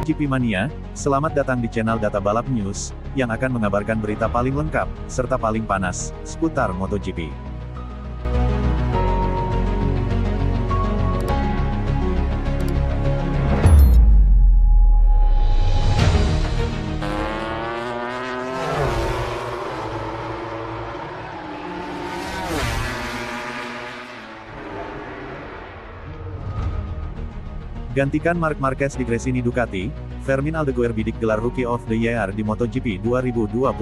MotoGP Mania, selamat datang di channel Data Balap News, yang akan mengabarkan berita paling lengkap, serta paling panas, seputar MotoGP. Gantikan Marc Marquez di Gresini Ducati, Fermin Aldeguer bidik gelar Rookie of the Year di MotoGP 2025.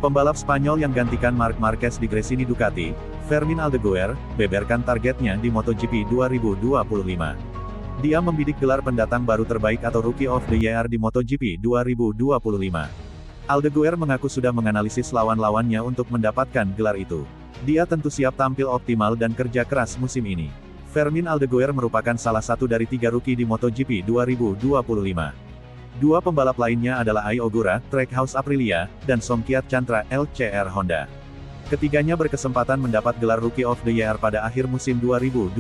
Pembalap Spanyol yang gantikan Marc Marquez di Gresini Ducati, Fermin Aldeguer, beberkan targetnya di MotoGP 2025. Dia membidik gelar pendatang baru terbaik atau Rookie of the Year di MotoGP 2025. Aldeguer mengaku sudah menganalisis lawan-lawannya untuk mendapatkan gelar itu. Dia tentu siap tampil optimal dan kerja keras musim ini. Fermin Aldeguer merupakan salah satu dari 3 rookie di MotoGP 2025. Dua pembalap lainnya adalah Ai Ogura, Trackhouse Aprilia, dan Songkiat Chantra, LCR Honda. Ketiganya berkesempatan mendapat gelar Rookie of the Year pada akhir musim 2025.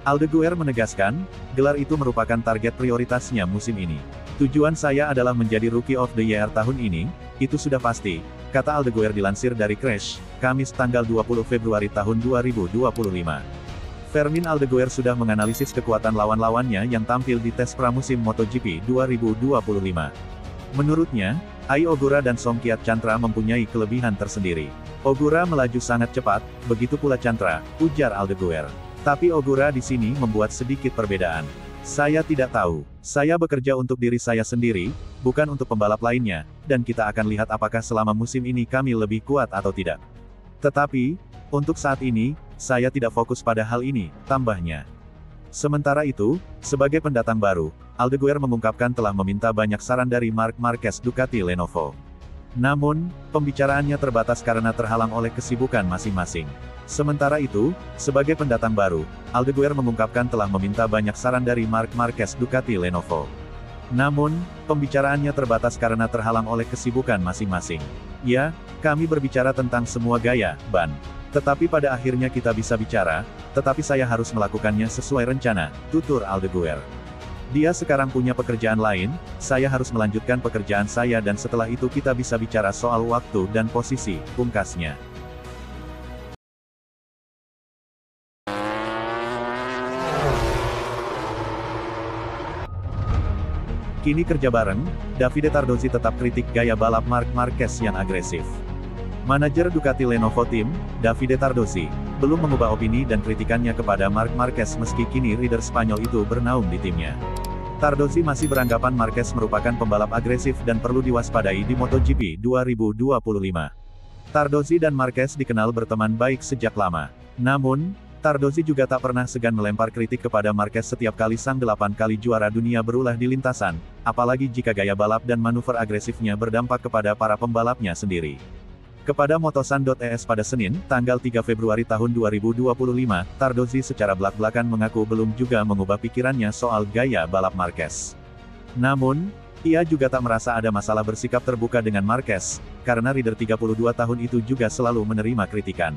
Aldeguer menegaskan, gelar itu merupakan target prioritasnya musim ini. Tujuan saya adalah menjadi Rookie of the Year tahun ini, itu sudah pasti, kata Aldeguer dilansir dari Crash, Kamis tanggal 20 Februari tahun 2025. Fermin Aldeguer sudah menganalisis kekuatan lawan-lawannya yang tampil di tes pramusim MotoGP 2025. Menurutnya, Ai Ogura dan Songkiat Chantra mempunyai kelebihan tersendiri. Ogura melaju sangat cepat, begitu pula Chantra, ujar Aldeguer. Tapi Ogura di sini membuat sedikit perbedaan. Saya tidak tahu. Saya bekerja untuk diri saya sendiri, bukan untuk pembalap lainnya, dan kita akan lihat apakah selama musim ini kami lebih kuat atau tidak. Tetapi, untuk saat ini, saya tidak fokus pada hal ini, tambahnya. Sementara itu, sebagai pendatang baru, Aldeguer mengungkapkan telah meminta banyak saran dari Marc Marquez Ducati Lenovo. Namun, pembicaraannya terbatas karena terhalang oleh kesibukan masing-masing. Sementara itu, sebagai pendatang baru, Aldeguer mengungkapkan telah meminta banyak saran dari Marc Marquez Ducati Lenovo. Namun, pembicaraannya terbatas karena terhalang oleh kesibukan masing-masing. Ya, kami berbicara tentang semua gaya, ban. Tetapi pada akhirnya kita bisa bicara, tetapi saya harus melakukannya sesuai rencana, tutur Aldeguer. Dia sekarang punya pekerjaan lain, saya harus melanjutkan pekerjaan saya dan setelah itu kita bisa bicara soal waktu dan posisi, pungkasnya. Kini kerja bareng, Davide Tardozzi tetap kritik gaya balap Marc Marquez yang agresif. Manajer Ducati Lenovo Team, Davide Tardozzi, belum mengubah opini dan kritikannya kepada Marc Marquez meski kini rider Spanyol itu bernaung di timnya. Tardozzi masih beranggapan Marquez merupakan pembalap agresif dan perlu diwaspadai di MotoGP 2025. Tardozzi dan Marquez dikenal berteman baik sejak lama. Namun, Tardozzi juga tak pernah segan melempar kritik kepada Marquez setiap kali sang 8 kali juara dunia berulah di lintasan, apalagi jika gaya balap dan manuver agresifnya berdampak kepada para pembalapnya sendiri. Kepada Motosan.es pada Senin, tanggal 3 Februari tahun 2025, Tardozzi secara belak-belakan mengaku belum juga mengubah pikirannya soal gaya balap Marquez. Namun, ia juga tak merasa ada masalah bersikap terbuka dengan Marquez, karena rider 32 tahun itu juga selalu menerima kritikan.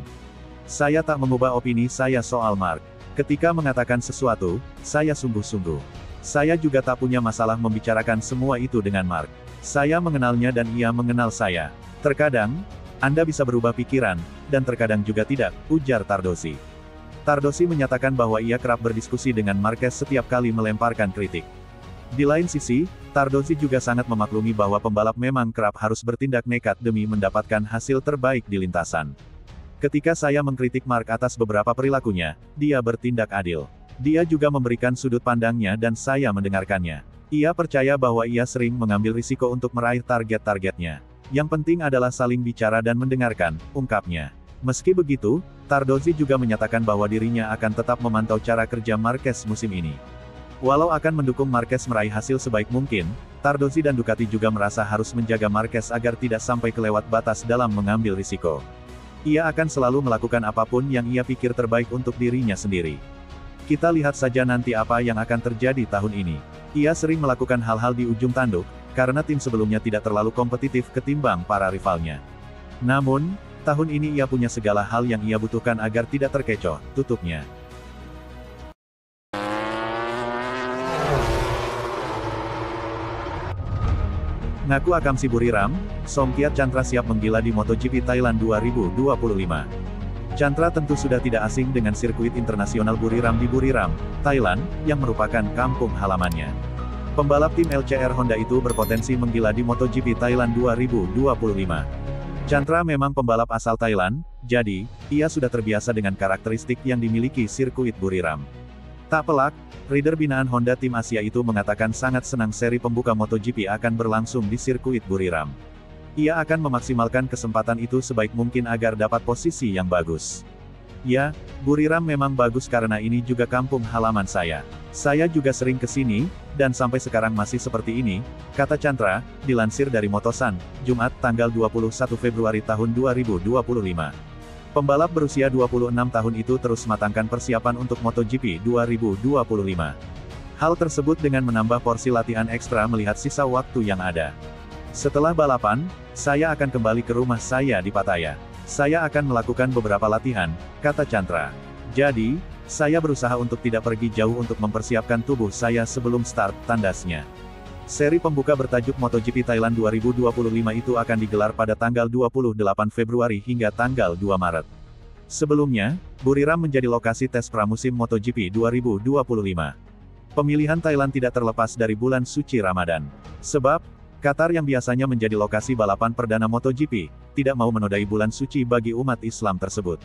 Saya tak mengubah opini saya soal Marc. Ketika mengatakan sesuatu, saya sungguh-sungguh. Saya juga tak punya masalah membicarakan semua itu dengan Marc. Saya mengenalnya dan ia mengenal saya. Terkadang, Anda bisa berubah pikiran, dan terkadang juga tidak, ujar Tardozzi. Tardozzi menyatakan bahwa ia kerap berdiskusi dengan Marquez setiap kali melemparkan kritik. Di lain sisi, Tardozzi juga sangat memaklumi bahwa pembalap memang kerap harus bertindak nekat demi mendapatkan hasil terbaik di lintasan. Ketika saya mengkritik Marc atas beberapa perilakunya, dia bertindak adil. Dia juga memberikan sudut pandangnya dan saya mendengarkannya. Ia percaya bahwa ia sering mengambil risiko untuk meraih target-targetnya. Yang penting adalah saling bicara dan mendengarkan, ungkapnya. Meski begitu, Tardozzi juga menyatakan bahwa dirinya akan tetap memantau cara kerja Marquez musim ini. Walau akan mendukung Marquez meraih hasil sebaik mungkin, Tardozzi dan Ducati juga merasa harus menjaga Marquez agar tidak sampai kelewat batas dalam mengambil risiko. Ia akan selalu melakukan apapun yang ia pikir terbaik untuk dirinya sendiri. Kita lihat saja nanti apa yang akan terjadi tahun ini. Ia sering melakukan hal-hal di ujung tanduk, karena tim sebelumnya tidak terlalu kompetitif ketimbang para rivalnya. Namun, tahun ini ia punya segala hal yang ia butuhkan agar tidak terkecoh, tutupnya. Ngaku Akamsi Buriram, Songkiat Chantra siap menggila di MotoGP Thailand 2025. Chantra tentu sudah tidak asing dengan sirkuit internasional Buriram di Buriram, Thailand, yang merupakan kampung halamannya. Pembalap tim LCR Honda itu berpotensi menggila di MotoGP Thailand 2025. Chantra memang pembalap asal Thailand, jadi, ia sudah terbiasa dengan karakteristik yang dimiliki sirkuit Buriram. Tak pelak, rider binaan Honda tim Asia itu mengatakan sangat senang seri pembuka MotoGP akan berlangsung di sirkuit Buriram. Ia akan memaksimalkan kesempatan itu sebaik mungkin agar dapat posisi yang bagus. Ya, Buriram memang bagus karena ini juga kampung halaman saya. Saya juga sering ke sini, dan sampai sekarang masih seperti ini, kata Chantra, dilansir dari Motosan, Jumat tanggal 21 Februari tahun 2025. Pembalap berusia 26 tahun itu terus matangkan persiapan untuk MotoGP 2025. Hal tersebut dengan menambah porsi latihan ekstra melihat sisa waktu yang ada. Setelah balapan, saya akan kembali ke rumah saya di Pattaya. Saya akan melakukan beberapa latihan, kata Chantra. Jadi, saya berusaha untuk tidak pergi jauh untuk mempersiapkan tubuh saya sebelum start, tandasnya. Seri pembuka bertajuk MotoGP Thailand 2025 itu akan digelar pada tanggal 28 Februari hingga tanggal 2 Maret. Sebelumnya, Buriram menjadi lokasi tes pramusim MotoGP 2025. Pemilihan Thailand tidak terlepas dari bulan suci Ramadan. Sebab, Qatar yang biasanya menjadi lokasi balapan perdana MotoGP, tidak mau menodai bulan suci bagi umat Islam tersebut.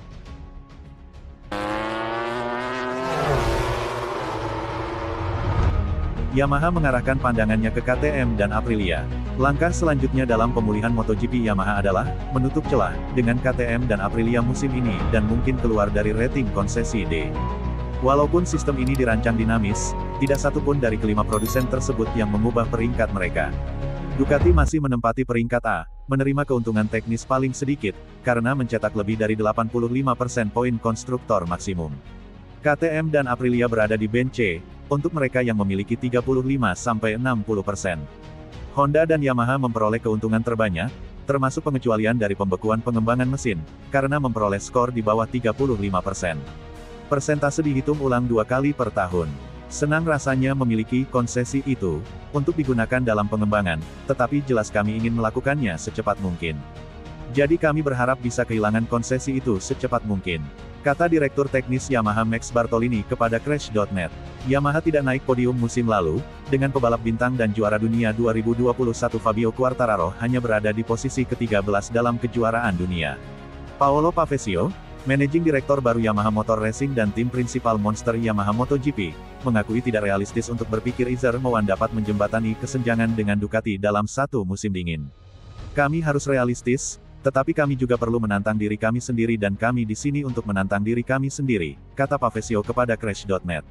Yamaha mengarahkan pandangannya ke KTM dan Aprilia. Langkah selanjutnya dalam pemulihan MotoGP Yamaha adalah menutup celah dengan KTM dan Aprilia musim ini dan mungkin keluar dari rating konsesi D. Walaupun sistem ini dirancang dinamis, tidak satupun dari kelima produsen tersebut yang mengubah peringkat mereka. Ducati masih menempati peringkat A, menerima keuntungan teknis paling sedikit, karena mencetak lebih dari 85% poin konstruktor maksimum. KTM dan Aprilia berada di band C, untuk mereka yang memiliki 35–60%. Honda dan Yamaha memperoleh keuntungan terbanyak, termasuk pengecualian dari pembekuan pengembangan mesin, karena memperoleh skor di bawah 35%. Persentase dihitung ulang 2 kali per tahun. Senang rasanya memiliki konsesi itu, untuk digunakan dalam pengembangan, tetapi jelas kami ingin melakukannya secepat mungkin. Jadi kami berharap bisa kehilangan konsesi itu secepat mungkin, kata Direktur Teknis Yamaha Max Bartolini kepada Crash.net. Yamaha tidak naik podium musim lalu, dengan pebalap bintang dan juara dunia 2021 Fabio Quartararo hanya berada di posisi ke-13 dalam kejuaraan dunia. Paolo Pavesio, Managing Direktor baru Yamaha Motor Racing dan tim prinsipal Monster Yamaha MotoGP, mengakui tidak realistis untuk berpikir Izer Mowan dapat menjembatani kesenjangan dengan Ducati dalam satu musim dingin. Kami harus realistis, tetapi kami juga perlu menantang diri kami sendiri dan kami di sini untuk menantang diri kami sendiri, kata Pavesio kepada Crash.net.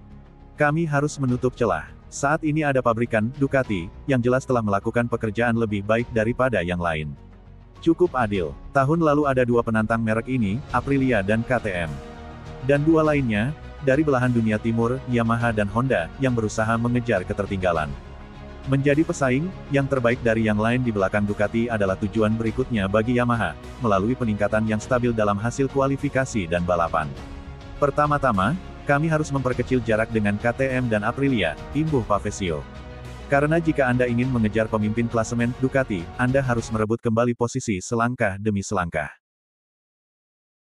Kami harus menutup celah. Saat ini ada pabrikan, Ducati, yang jelas telah melakukan pekerjaan lebih baik daripada yang lain. Cukup adil. Tahun lalu ada dua penantang merek ini, Aprilia dan KTM. Dan dua lainnya, dari belahan dunia timur, Yamaha dan Honda, yang berusaha mengejar ketertinggalan. Menjadi pesaing, yang terbaik dari yang lain di belakang Ducati adalah tujuan berikutnya bagi Yamaha, melalui peningkatan yang stabil dalam hasil kualifikasi dan balapan. Pertama-tama, kami harus memperkecil jarak dengan KTM dan Aprilia, imbuh Pavesio. Karena jika Anda ingin mengejar pemimpin klasemen Ducati, Anda harus merebut kembali posisi selangkah demi selangkah.